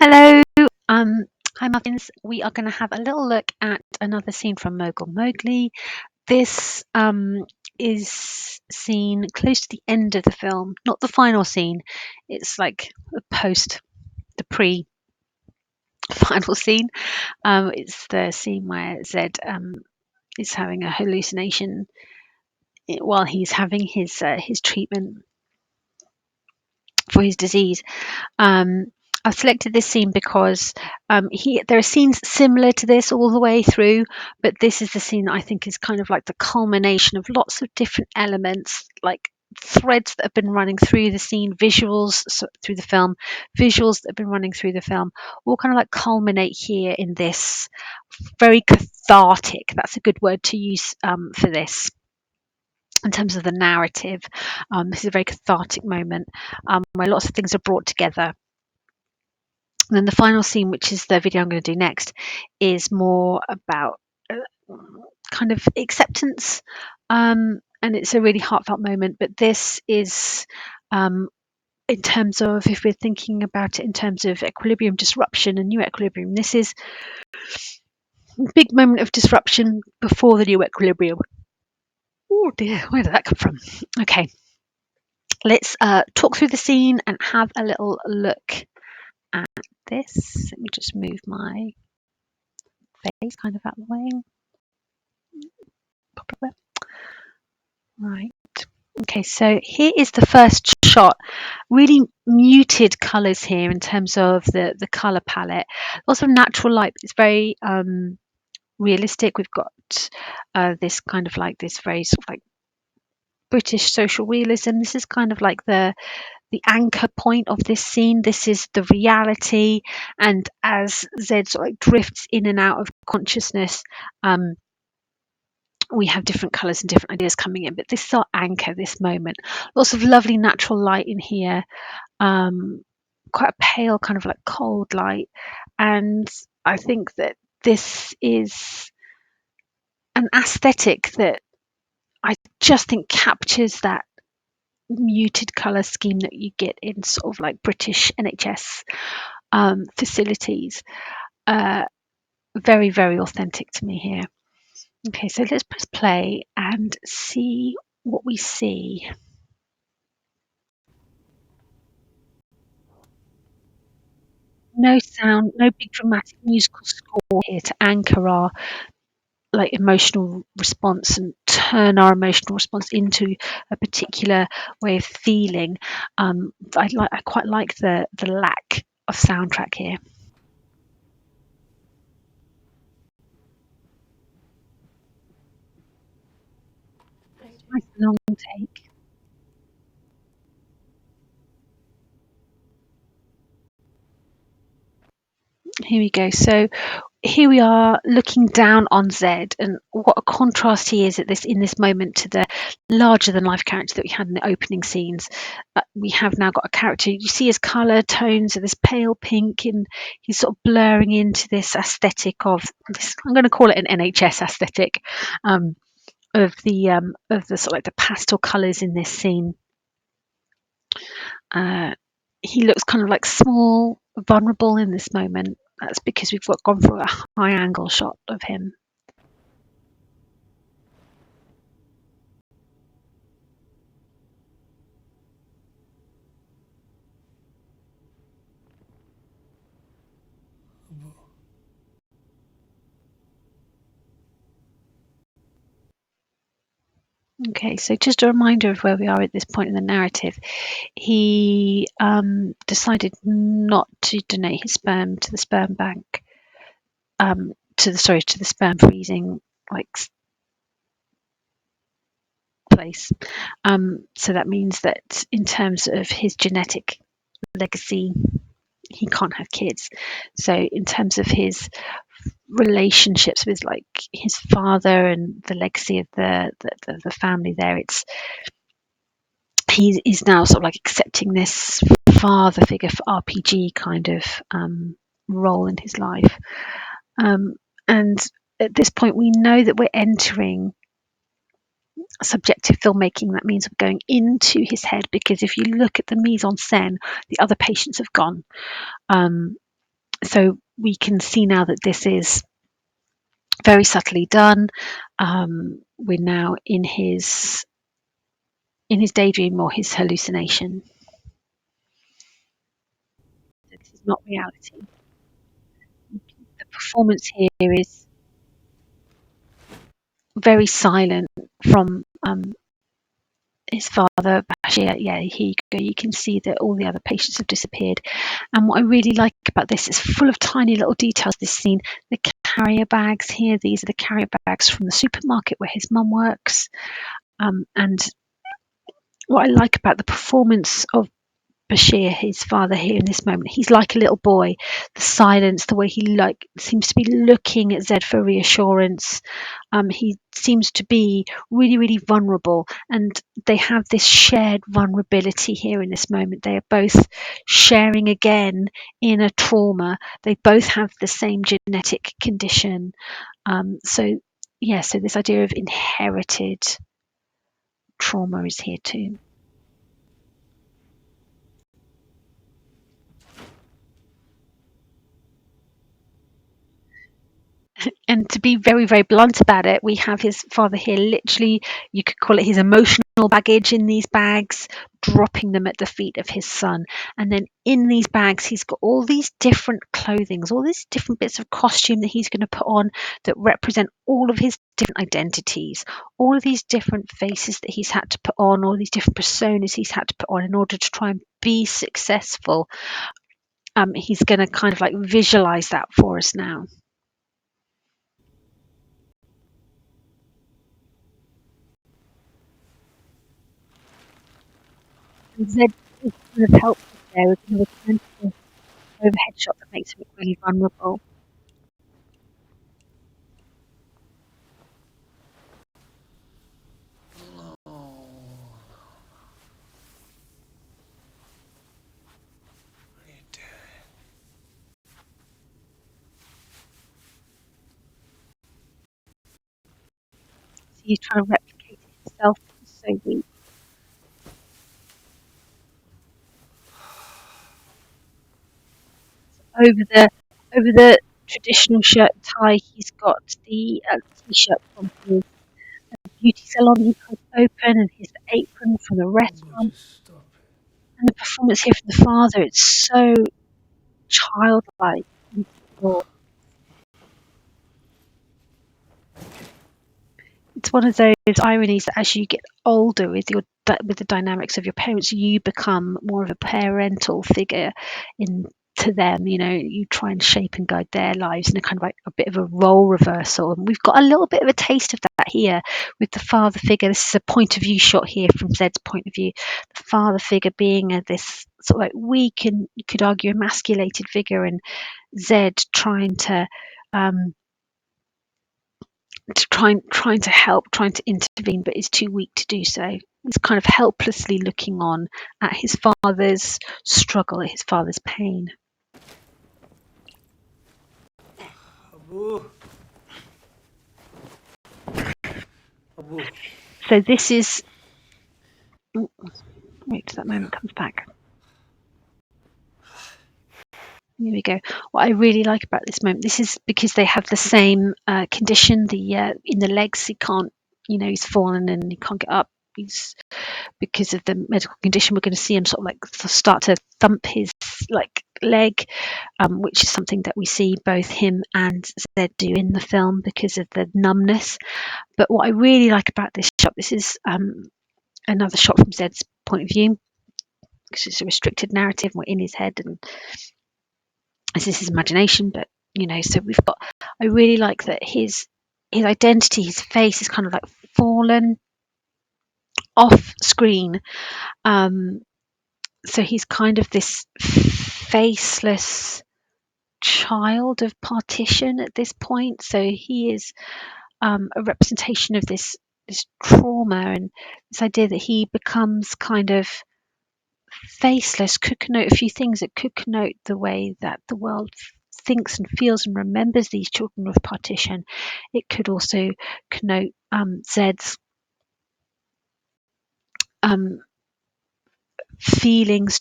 Hello. Um, Hi Muffins. We are going to have a little look at another scene from Mogul Mowgli. This is seen close to the end of the film, not the final scene. It's like the pre-final scene. It's the scene where Zed is having a hallucination while he's having his treatment for his disease. Um, I've selected this scene because there are scenes similar to this all the way through, but this is the scene that I think is kind of like the culmination of lots of different elements, like threads that have been running through the scene, through the film, visuals that have been running through the film, all kind of like culminate here in this very cathartic. That's a good word to use for this. In terms of the narrative, this is a very cathartic moment where lots of things are brought together. And then the final scene, which is the video I'm going to do next, is more about kind of acceptance. And it's a really heartfelt moment. But this is, in terms of, if we're thinking about it in terms of equilibrium disruption and new equilibrium, this is a big moment of disruption before the new equilibrium. Oh dear, where did that come from? Okay, let's talk through the scene and have a little look at this. Let me just move my face kind of out of the way. Right. Okay, so here is the first shot. Really muted colours here in terms of the colour palette. Lots of natural light. It's very realistic. We've got this kind of like this very sort of like British social realism. This is kind of like the anchor point of this scene. This is the reality, and as Zed sort of like drifts in and out of consciousness, we have different colours and different ideas coming in, but this is our anchor, this moment. Lots of lovely natural light in here, quite a pale kind of like cold light. And I think that this is an aesthetic that I just think captures that muted colour scheme that you get in sort of like British NHS facilities. Very, very authentic to me here. Okay, so let's press play and see what we see. No sound, no big dramatic musical score here to anchor our like emotional response and turn our emotional response into a particular way of feeling. I quite like the lack of soundtrack here. Nice long take. Here we go. So here we are looking down on Zed, and what a contrast he is at this in this moment to the larger than life character that we had in the opening scenes. We have now got a character. You see his colour tones are this pale pink, and he's sort of blurring into this aesthetic of this. I'm going to call it an NHS aesthetic of the sort of like the pastel colours in this scene. He looks kind of like small, vulnerable in this moment. That's because we've gone for a high angle shot of him. Okay, so just a reminder of where we are at this point in the narrative. He decided not to donate his sperm to the sperm bank, to the sperm freezing like place. So that means that in terms of his genetic legacy, he can't have kids. So in terms of his relationships with like his father and the legacy of the family there, it's he's now sort of like accepting this father figure for RPG kind of role in his life. And at this point, we know that we're entering subjective filmmaking. That means we're going into his head, because if you look at the mise en scène, the other patients have gone. So we can see now that this is very subtly done. We're now in his daydream or his hallucination. So this is not reality. The performance here is very silent from his father, Bashir. Yeah, here you go. You can see that all the other patients have disappeared. And what I really like about this is full of tiny little details. This scene, the carrier bags here. These are the carrier bags from the supermarket where his mum works. And what I like about the performance of Bashir, his father, here in this moment, he's like a little boy. The silence, the way he like seems to be looking at Zed for reassurance. He seems to be really, really vulnerable, and they have this shared vulnerability here in this moment. They are both sharing again in a trauma. They both have the same genetic condition. So yeah, so this idea of inherited trauma is here too. And to be very, very blunt about it, we have his father here literally, you could call it his emotional baggage in these bags, dropping them at the feet of his son. And then in these bags, he's got all these different clothings, all these different bits of costume that he's going to put on that represent all of his different identities, all of these different faces that he's had to put on, all these different personas he's had to put on in order to try and be successful. He's going to kind of like visualize that for us now. And Zed is kind of helpless there with another kind of overhead shot that makes him look really vulnerable. So he's trying to replicate it himself. He's so weak. Over the traditional shirt and tie, he's got the t-shirt from his beauty salon he cut open, and his apron from the restaurant. And the performance here from the father, it's so childlike. It's one of those ironies that as you get older with the dynamics of your parents, you become more of a parental figure in to them. You know, you try and shape and guide their lives in a kind of like a bit of a role reversal. And we've got a little bit of a taste of that here with the father figure. This is a point of view shot here from Zed's point of view. The father figure being this sort of like weak and you could argue emasculated figure, and Zed um, trying to help, trying to intervene, but is too weak to do so. He's kind of helplessly looking on at his father's struggle, at his father's pain. Abu, Abu. So this is wait till that moment comes back. Here we go. What I really like about this moment, this is because they have the same condition. The in the legs, he can't, he's fallen and he can't get up. He's because of the medical condition. We're going to see him sort of like start to thump his like leg, which is something that we see both him and Zed do in the film because of the numbness. But what I really like about this shot, this is another shot from Zed's point of view because it's a restricted narrative. We're in his head, and this is his imagination. But so we've got. I really like that his identity, his face, is kind of like fallen off screen. Um, so he's kind of this faceless child of partition at this point. So he is a representation of this trauma and this idea that he becomes kind of faceless could connote a few things. It could connote the way that the world thinks and feels and remembers these children of partition. It could also connote Zed's um, feelings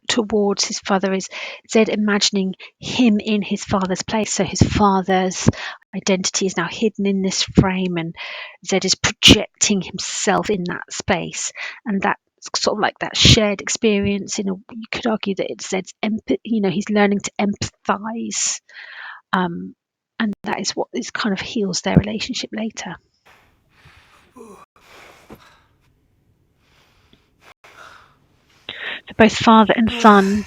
towards his father is Zed imagining him in his father's place. So his father's identity is now hidden in this frame, and Zed is projecting himself in that space, and that's sort of like that shared experience. You could argue that it's Zed's empathy. He's learning to empathize, um, and that is what is kind of heals their relationship later. So both father and son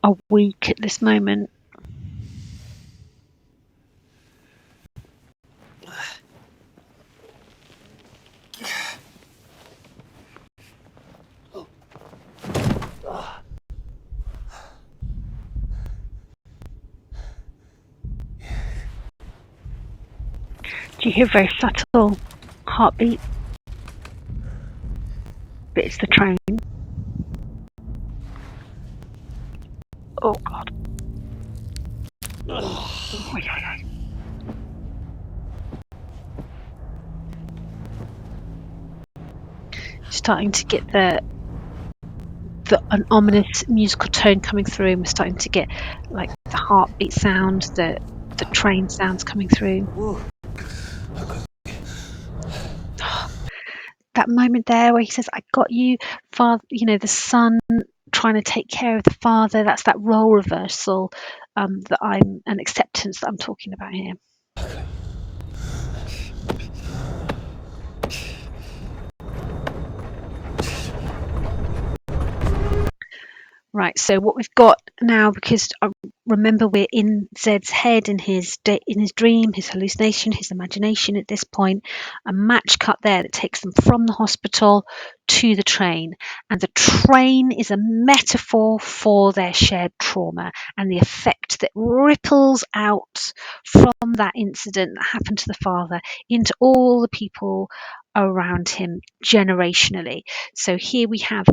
are weak at this moment. Do you hear a very subtle heartbeat? But it's the train. Oh God. Oh, yeah. Starting to get an ominous musical tone coming through, and we're starting to get like the heartbeat sound, the train sounds coming through. That moment there where he says, "I got you, father." The son trying to take care of the father. That's that role reversal, an acceptance that I'm talking about here. Right, so what we've got now, because remember we're in Zed's head, in his dream, his hallucination, his imagination at this point, a match cut there that takes them from the hospital to the train. And the train is a metaphor for their shared trauma and the effect that ripples out from that incident that happened to the father into all the people around him generationally. So here we have,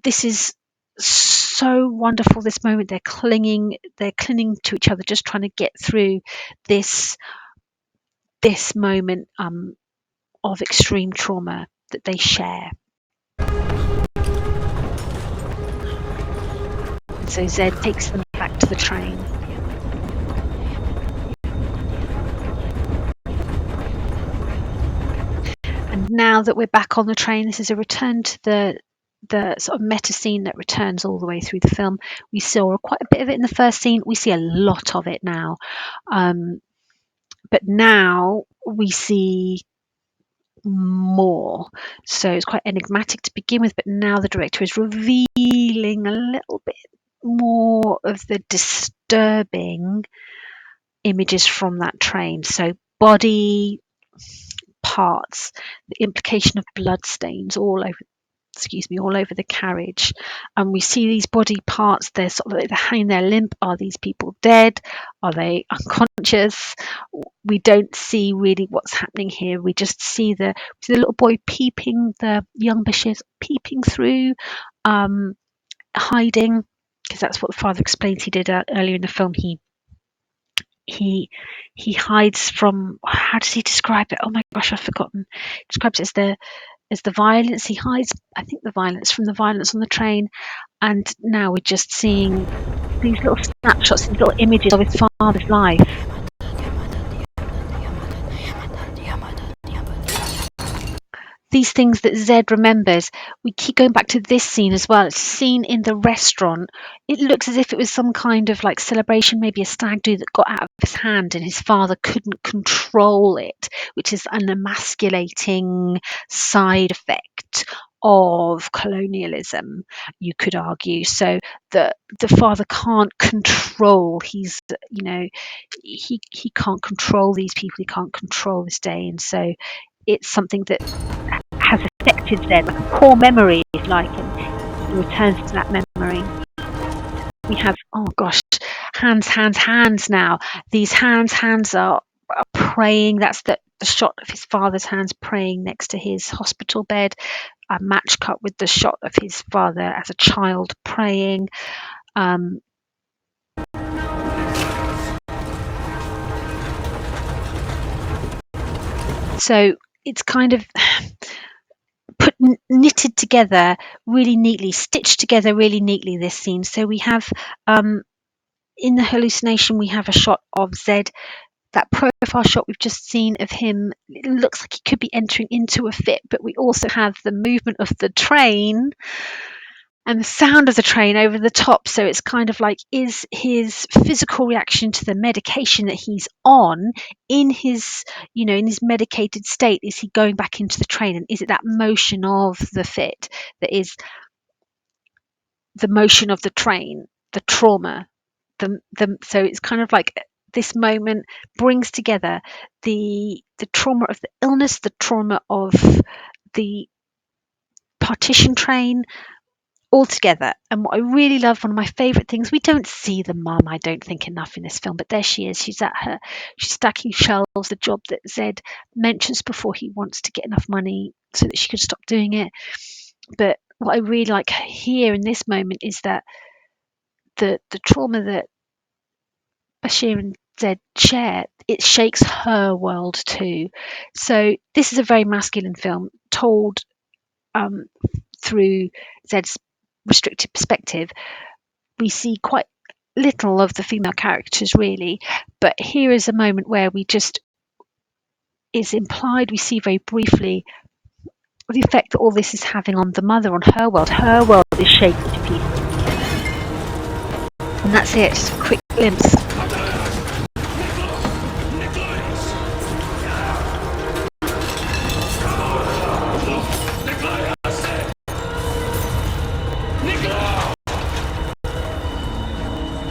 this is so wonderful, this moment. They're clinging to each other, just trying to get through this moment of extreme trauma that they share. And so Zed takes them back to the train. And now that we're back on the train, this is a return to the sort of meta scene that returns all the way through the film. We saw quite a bit of it in the first scene. We see a lot of it now. But now we see more. So it's quite enigmatic to begin with, but now the director is revealing a little bit more of the disturbing images from that train. So body parts, the implication of blood stains all over the carriage, and we see these body parts. They're sort of like they're hanging there limp. Are these people dead? Are they unconscious? We don't see really what's happening here. We just see the little boy peeping, the young Bashir peeping through, hiding, because that's what the father explains he did earlier in the film. He hides from, how does he describe it? Oh my gosh, I've forgotten. He describes it as the violence. He hides, I think, the violence from the violence on the train. And now we're just seeing these little snapshots, these little images of his father's life. These things that Zed remembers. We keep going back to this scene as well. It's a scene in the restaurant. It looks as if it was some kind of like celebration, maybe a stag do that got out of his hand and his father couldn't control it, which is an emasculating side effect of colonialism, you could argue. So the father can't control, he can't control these people, he can't control this day, and so it's something that has affected Zed, like a core memory, if like, and he returns to that memory. We have, oh gosh, hands now. These hands are praying. That's the shot of his father's hands praying next to his hospital bed. A match cut with the shot of his father as a child praying. So it's kind of knitted together really neatly, stitched together really neatly, this scene. So we have in the hallucination, we have a shot of Zed, that profile shot we've just seen of him. It looks like he could be entering into a fit, but we also have the movement of the train and the sound of the train over the top. So it's kind of like, is his physical reaction to the medication that he's on in his, in his medicated state, is he going back into the train? And is it that motion of the fit that is the motion of the train, the trauma? So it's kind of like this moment brings together the trauma of the illness, the trauma of the partition train, all together. And what I really love, one of my favorite things, we don't see the mum, I don't think, enough in this film, but there she is. She's stacking shelves, the job that Zed mentions before he wants to get enough money so that she can stop doing it. But what I really like here in this moment is that the trauma that Bashir and Zed share, it shakes her world too. So this is a very masculine film told um, through Zed's restricted perspective. We see quite little of the female characters really, but here is a moment where it's implied, we see very briefly the effect that all this is having on the mother, on her world. Her world is shaken to pieces. And that's it, just a quick glimpse.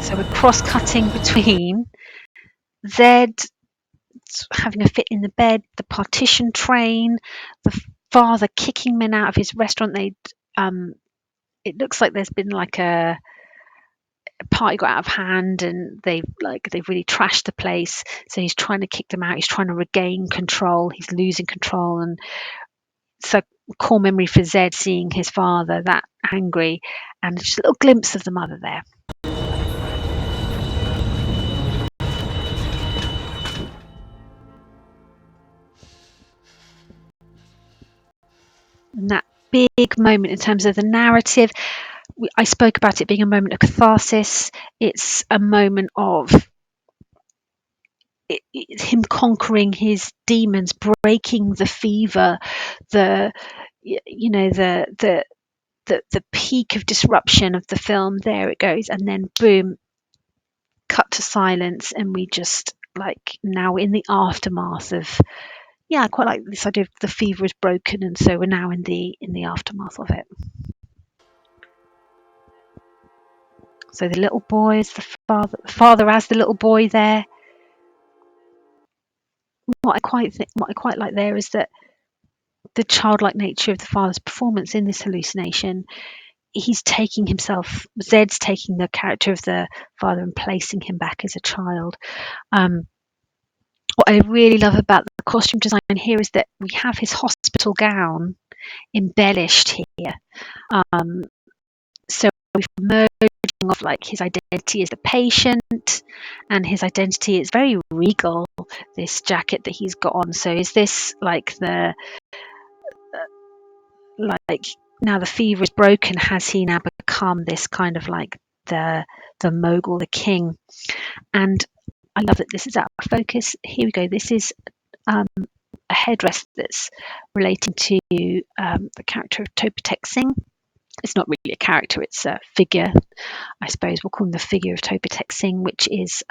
So we're cross-cutting between Zed having a fit in the bed, the partition train, the father kicking men out of his restaurant. It looks like there's been like a party got out of hand, and they've really trashed the place. So he's trying to kick them out. He's trying to regain control. He's losing control, and so core memory for Zed seeing his father that angry, and just a little glimpse of the mother there. And that big moment in terms of the narrative, I spoke about it being a moment of catharsis. It's a moment of him conquering his demons, breaking the fever, the the peak of disruption of the film. There it goes, and then boom, cut to silence, and we just like now in the aftermath of. Yeah, I quite like this idea of the fever is broken, and so we're now in the aftermath of it. So the little boy is the father as the little boy there. What I quite like there is that the childlike nature of the father's performance in this hallucination. He's taking himself. Zed's taking the character of the father and placing him back as a child. What I really love about the costume design here is that we have his hospital gown embellished here. So we've merging of like his identity as the patient and his identity is very regal, this jacket that he's got on. So is this like like now the fever is broken, has he now become this kind of like the Mogul, the king? And I love that this is out of focus. Here we go. This is a headdress that's relating to the character of Topatek Singh. It's not really a character, it's a figure. I suppose we'll call him the figure of Topatek Singh, which is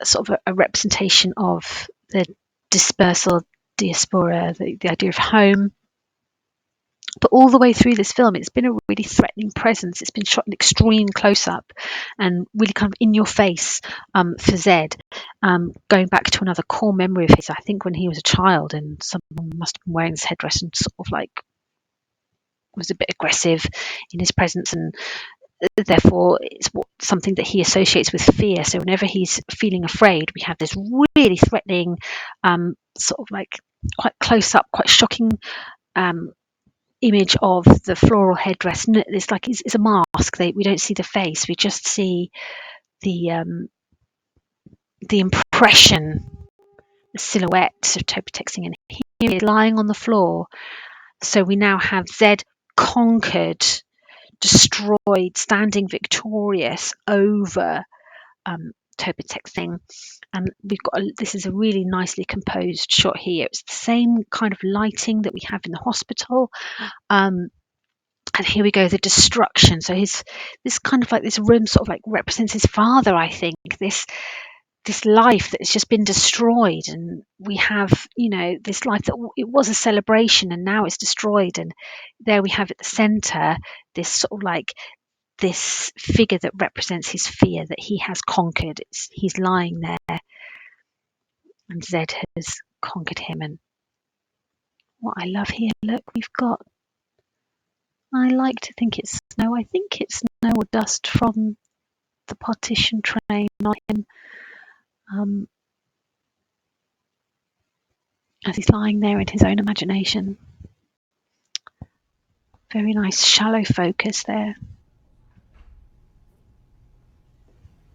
sort of a representation of the dispersal, diaspora, the idea of home. But all the way through this film, it's been a really threatening presence. It's been shot in extreme close up and really kind of in your face for Zed. Going back to another core memory of his, I think when he was a child and someone must have been wearing this headdress and sort of like was a bit aggressive in his presence, and therefore it's something that he associates with fear. So whenever he's feeling afraid, we have this really threatening, sort of like quite close up, quite shocking image of the floral headdress. It's like it's a mask. We don't see the face. We just see the impression, silhouette of Toby texting, and he is lying on the floor. So we now have Zed conquered, destroyed, standing victorious over Toby texting. And we've got this is a really nicely composed shot here. It's the same kind of lighting that we have in the hospital. And here we go, the destruction. So this kind of like this room sort of like represents his father, I think. This life that has just been destroyed, and we have, this life that it was a celebration and now it's destroyed. And there we have at the center this sort of like this figure that represents his fear that he has conquered. He's lying there, and Zed has conquered him. And what I love here, look, I like to think it's snow. I think it's snow or dust from the partition train on him, as he's lying there in his own imagination. Very nice shallow focus there.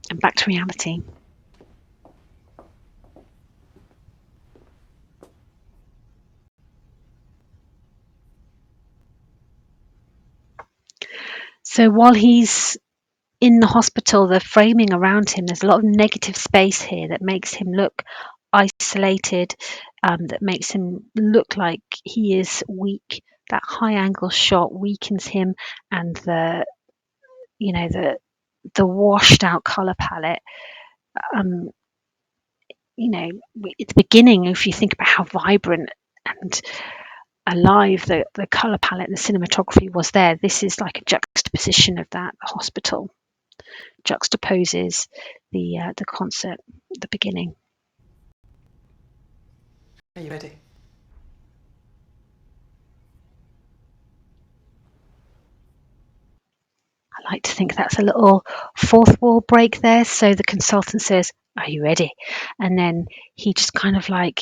And back to reality. So while he's in the hospital, the framing around him, there's a lot of negative space here that makes him look isolated, that makes him look like he is weak. That high angle shot weakens him, and the washed out color palette. At the beginning, if you think about how vibrant and alive the color palette and the cinematography was there, this is like a juxtaposition of that. The hospital juxtaposes the concert at the beginning. Are you ready? I like to think that's a little fourth wall break there. So the consultant says, "Are you ready?" And then he just kind of like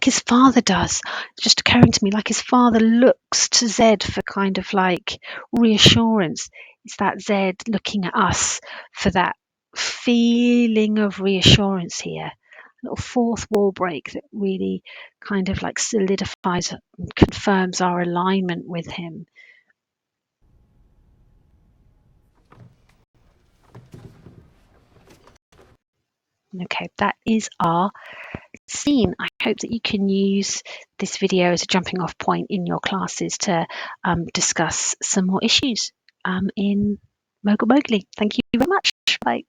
his father does. It's just occurring to me, like his father looks to Zed for kind of like reassurance. It's that Zed looking at us for that feeling of reassurance here. A little fourth wall break that really kind of like solidifies and confirms our alignment with him. Okay, that is our scene. I hope that you can use this video as a jumping off point in your classes to discuss some more issues in Mogul Mowgli. Thank you very much. Bye.